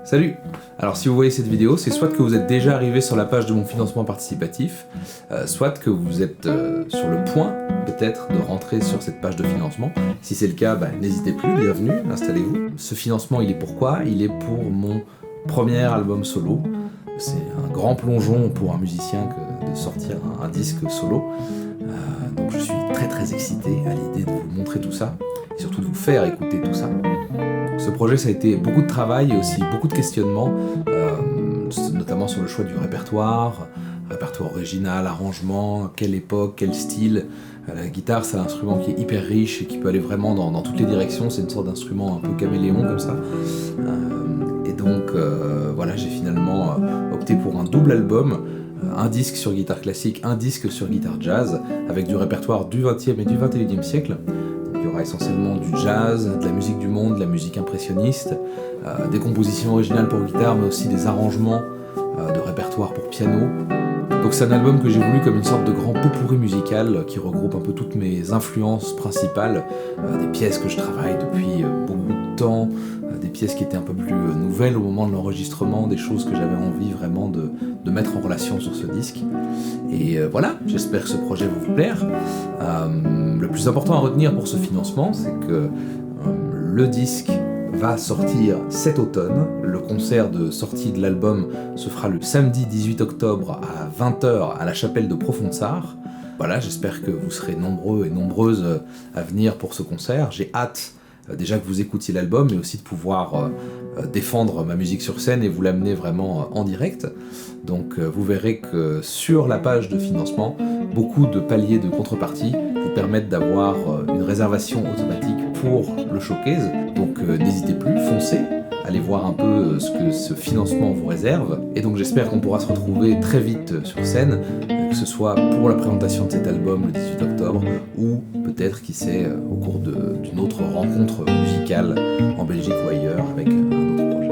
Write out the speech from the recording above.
Salut! Alors si vous voyez cette vidéo, c'est soit que vous êtes déjà arrivé sur la page de mon financement participatif, soit que vous êtes sur le point peut-être de rentrer sur cette page de financement. Si c'est le cas, n'hésitez plus, bienvenue, installez-vous. Ce financement, il est pourquoi? Il est pour mon premier album solo. C'est un grand plongeon pour un musicien que de sortir un disque solo. Donc je suis très excité à l'idée de vous montrer tout ça, et surtout de vous faire écouter tout ça. Ce projet, ça a été beaucoup de travail et aussi beaucoup de questionnements, notamment sur le choix du répertoire original, arrangement, quelle époque, quel style. La guitare, c'est un instrument qui est hyper riche et qui peut aller vraiment dans toutes les directions, c'est une sorte d'instrument un peu caméléon comme ça. Et donc voilà, j'ai finalement opté pour un double album, un disque sur guitare classique, un disque sur guitare jazz, avec du répertoire du XXe et du XXIe siècle. Il y aura essentiellement du jazz, de la musique du monde, de la musique impressionniste, des compositions originales pour guitare, mais aussi des arrangements de répertoire pour piano. Donc c'est un album que j'ai voulu comme une sorte de grand pot-pourri musical qui regroupe un peu toutes mes influences principales, des pièces que je travaille depuis beaucoup de temps, des pièces qui étaient un peu plus nouvelles au moment de l'enregistrement, des choses que j'avais envie vraiment de mettre en relation sur ce disque. Et voilà, j'espère que ce projet va vous plaire. Le plus important à retenir pour ce financement, c'est que le disque va sortir cet automne. Le concert de sortie de l'album se fera le samedi 18 octobre à 20h à la chapelle de Profonsart. Voilà, j'espère que vous serez nombreux et nombreuses à venir pour ce concert. J'ai hâte déjà que vous écoutiez l'album, mais aussi de pouvoir défendre ma musique sur scène et vous l'amener vraiment en direct. Donc vous verrez que sur la page de financement, beaucoup de paliers de contrepartie vous permettent d'avoir une réservation automatique pour le showcase. Donc n'hésitez plus, foncez, allez voir un peu ce que ce financement vous réserve. Et donc j'espère qu'on pourra se retrouver très vite sur scène, que ce soit pour la présentation de cet album le 18 octobre, ou peut-être, qui sait, au cours d'une autre rencontre musicale en Belgique ou ailleurs avec un autre projet.